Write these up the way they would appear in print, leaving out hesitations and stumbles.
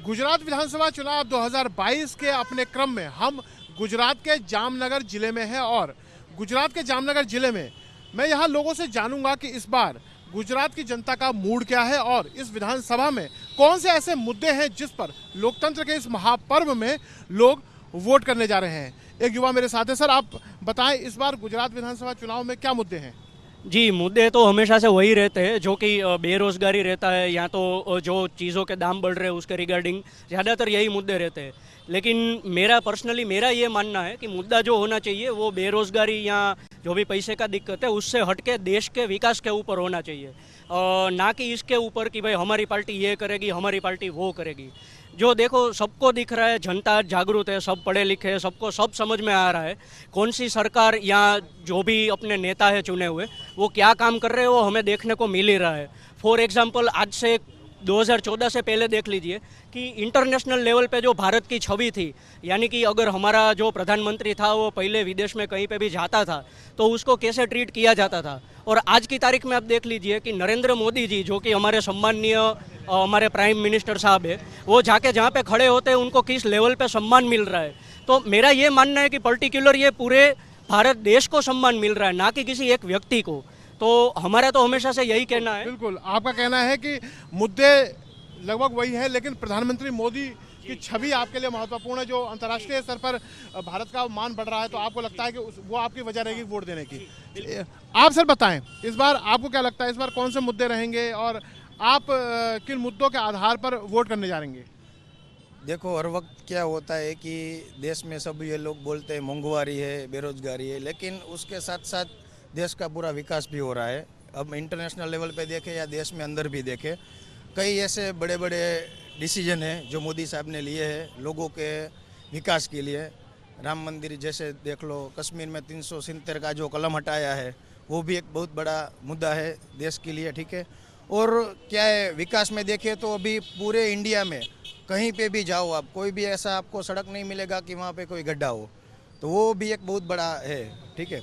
गुजरात विधानसभा चुनाव 2022 के अपने क्रम में हम गुजरात के जामनगर जिले में हैं और गुजरात के जामनगर जिले में मैं यहाँ लोगों से जानूंगा कि इस बार गुजरात की जनता का मूड क्या है और इस विधानसभा में कौन से ऐसे मुद्दे हैं जिस पर लोकतंत्र के इस महापर्व में लोग वोट करने जा रहे हैं। एक युवा मेरे साथ है। सर, आप बताएं इस बार गुजरात विधानसभा चुनाव में क्या मुद्दे हैं? जी, मुद्दे तो हमेशा से वही रहते हैं जो कि बेरोज़गारी रहता है या तो जो चीज़ों के दाम बढ़ रहे हैं उसके रिगार्डिंग ज़्यादातर यही मुद्दे रहते हैं। लेकिन मेरा ये मानना है कि मुद्दा जो होना चाहिए वो बेरोज़गारी या जो भी पैसे का दिक्कत है उससे हटके देश के विकास के ऊपर होना चाहिए, ना कि इसके ऊपर कि भाई हमारी पार्टी ये करेगी हमारी पार्टी वो करेगी। जो देखो सबको दिख रहा है, जनता जागरूक है, सब पढ़े लिखे हैं, सबको सब समझ में आ रहा है कौन सी सरकार या जो भी अपने नेता है चुने हुए वो क्या काम कर रहे हैं वो हमें देखने को मिल ही रहा है। फॉर एग्जांपल आज से 2014 से पहले देख लीजिए कि इंटरनेशनल लेवल पे जो भारत की छवि थी, यानी कि अगर हमारा जो प्रधानमंत्री था वो पहले विदेश में कहीं पे भी जाता था तो उसको कैसे ट्रीट किया जाता था। और आज की तारीख में आप देख लीजिए कि नरेंद्र मोदी जी जो कि हमारे सम्माननीय हमारे प्राइम मिनिस्टर साहब है, वो जाके जहाँ पे खड़े होते हैं उनको किस लेवल पे सम्मान मिल रहा है। तो मेरा ये मानना है कि पर्टिकुलर ये पूरे भारत देश को सम्मान मिल रहा है, ना कि किसी एक व्यक्ति को। तो हमारा तो हमेशा से यही कहना है। बिल्कुल, आपका कहना है कि मुद्दे लगभग वही है, लेकिन प्रधानमंत्री मोदी की छवि आपके लिए महत्वपूर्ण है। जो अंतर्राष्ट्रीय स्तर पर भारत का मान बढ़ रहा है तो आपको लगता है कि वो आपकी वजह रहेगी वोट देने की। आप सर बताएं इस बार आपको क्या लगता है, इस बार कौन से मुद्दे रहेंगे और आप किन मुद्दों के आधार पर वोट करने जा रहे? देखो, हर वक्त क्या होता है कि देश में सब ये लोग बोलते हैं महंगाई है, बेरोजगारी है, लेकिन उसके साथ साथ देश का पूरा विकास भी हो रहा है। अब इंटरनेशनल लेवल पे देखें या देश में अंदर भी देखें, कई ऐसे बड़े बड़े डिसीजन हैं जो मोदी साहब ने लिए हैं लोगों के विकास के लिए। राम मंदिर जैसे देख लो, कश्मीर में 370 का जो कलम हटाया है वो भी एक बहुत बड़ा मुद्दा है देश के लिए, ठीक है। और क्या है, विकास में देखें तो अभी पूरे इंडिया में कहीं पे भी जाओ आप, कोई भी ऐसा आपको सड़क नहीं मिलेगा कि वहाँ पे कोई गड्ढा हो, तो वो भी एक बहुत बड़ा है, ठीक है।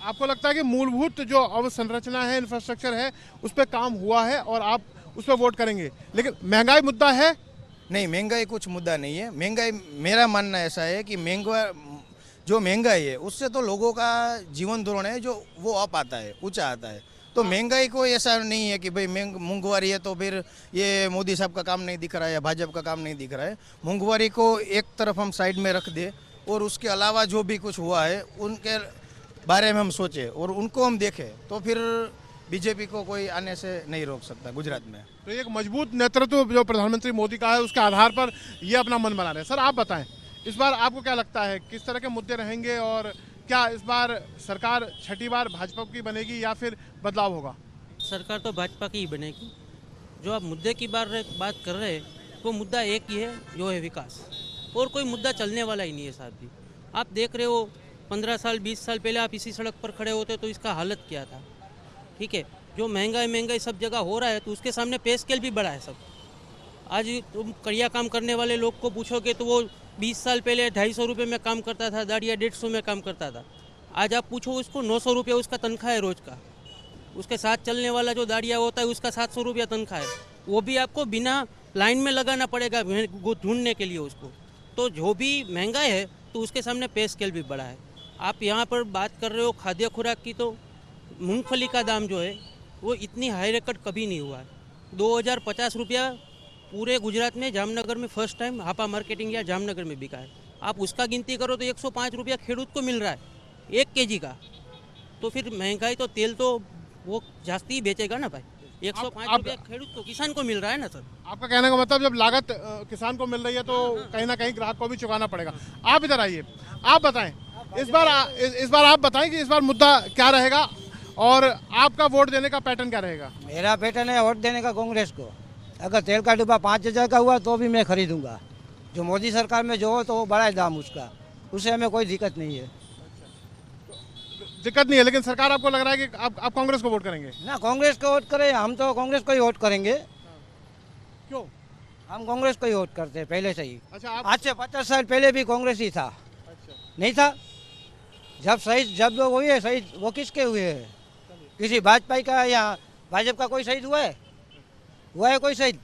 आपको लगता है कि मूलभूत जो अवसंरचना है, इंफ्रास्ट्रक्चर है, उस पर काम हुआ है और आप उस पर वोट करेंगे, लेकिन महंगाई मुद्दा है? नहीं, महंगाई कुछ मुद्दा नहीं है। महंगाई, मेरा मानना ऐसा है कि महंगाई है उससे तो लोगों का जीवन धोरण है जो वो अप आता है, ऊंचा आता है। तो महंगाई कोई ऐसा नहीं है कि भाई महंगाई है तो फिर ये मोदी साहब का काम नहीं दिख रहा है या भाजपा का काम नहीं दिख रहा है। महंगाई को एक तरफ हम साइड में रख दे और उसके अलावा जो भी कुछ हुआ है उनके बारे में हम सोचें और उनको हम देखें, तो फिर बीजेपी को कोई आने से नहीं रोक सकता गुजरात में। तो एक मजबूत नेतृत्व जो प्रधानमंत्री मोदी का है उसके आधार पर ये अपना मन बना रहे हैं। सर, आप बताएं इस बार आपको क्या लगता है किस तरह के मुद्दे रहेंगे और क्या इस बार सरकार छठी बार भाजपा की बनेगी या फिर बदलाव होगा? सरकार तो भाजपा की ही बनेगी। जो आप मुद्दे की बात कर रहे हैं वो मुद्दा एक ही है, जो है विकास, और कोई मुद्दा चलने वाला ही नहीं है साहब जी। आप देख रहे हो 15 साल 20 साल पहले आप इसी सड़क पर खड़े होते तो इसका हालत क्या था, ठीक है। जो महंगाई सब जगह हो रहा है तो उसके सामने पे स्केल भी बड़ा है सब। आज तुम कड़िया काम करने वाले लोग को पूछोगे तो वो 20 साल पहले 250 रुपये में काम करता था, दाड़िया 150 में काम करता था। आज आप पूछो उसको 900 रुपये उसका तनख्वाह है रोज का। उसके साथ चलने वाला जो दाड़िया होता है उसका 700 रुपया तनख्वाह है, वो भी आपको बिना लाइन में लगाना पड़ेगा ढूंढने के लिए उसको। तो जो भी महंगाई है तो उसके सामने पे स्केल भी बड़ा है। आप यहाँ पर बात कर रहे हो खाद्य खुराक की, तो मूंगफली का दाम जो है वो इतनी हाई रेकॉर्ड कभी नहीं हुआ है। 2050 रुपया पूरे गुजरात में जामनगर में फर्स्ट टाइम हापा मार्केटिंग या जामनगर में बिका है। आप उसका गिनती करो तो 105 रुपया खेडूत को मिल रहा है 1 kg का। तो फिर महंगाई तो तेल तो वो जास्ती ही बेचेगा ना भाई। 105 रुपया खेडूत को, किसान को मिल रहा है ना सर। आपका कहने का मतलब जब लागत किसान को मिल रही है तो कहीं ना कहीं ग्राहक को भी चुकाना पड़ेगा। आप इधर आइए, आप बताएं इस बार आप बताएं कि इस बार मुद्दा क्या रहेगा और आपका वोट देने का पैटर्न क्या रहेगा? मेरा पैटर्न है वोट देने का कांग्रेस को। अगर तेल का डिब्बा 5,000 का हुआ तो भी मैं खरीदूंगा। जो मोदी सरकार में जो हो तो वो बढ़ाए दाम उसका, उससे हमें कोई दिक्कत नहीं है। दिक्कत नहीं है, लेकिन सरकार आपको लग रहा है कि आप कांग्रेस को वोट करेंगे? ना, कांग्रेस को वोट करें, हम तो कांग्रेस को ही वोट करेंगे। क्यों? हम कांग्रेस को ही वोट करते हैं पहले से ही। अच्छा, आज से 50 साल पहले भी कांग्रेस ही था। अच्छा, नहीं था? जब लोग हुए हैं शहीद, वो किसके हुए हैं? किसी भाजपा का या भाजपा का कोई शहीद हुआ है कोई शहीद?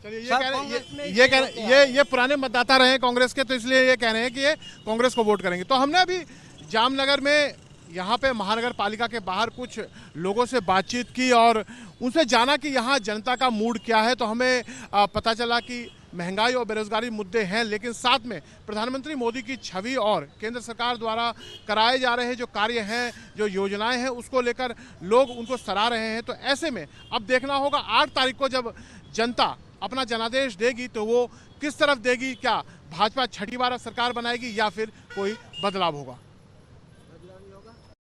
चलिए सब कांग्रेस में ही ये कह होते रहे ये पुराने मतदाता रहे हैं कांग्रेस के, तो इसलिए ये कह रहे हैं कि ये कांग्रेस को वोट करेंगे। तो हमने अभी जामनगर में यहाँ पे महानगर पालिका के बाहर कुछ लोगों से बातचीत की और उनसे जाना कि यहाँ जनता का मूड क्या है। तो हमें पता चला कि महंगाई और बेरोजगारी मुद्दे हैं, लेकिन साथ में प्रधानमंत्री मोदी की छवि और केंद्र सरकार द्वारा कराए जा रहे जो कार्य हैं, जो योजनाएं हैं, उसको लेकर लोग उनको सराह रहे हैं। तो ऐसे में अब देखना होगा 8 तारीख को जब जनता अपना जनादेश देगी तो वो किस तरफ देगी, क्या भाजपा छठी बार सरकार बनाएगी या फिर कोई बदलाव होगा।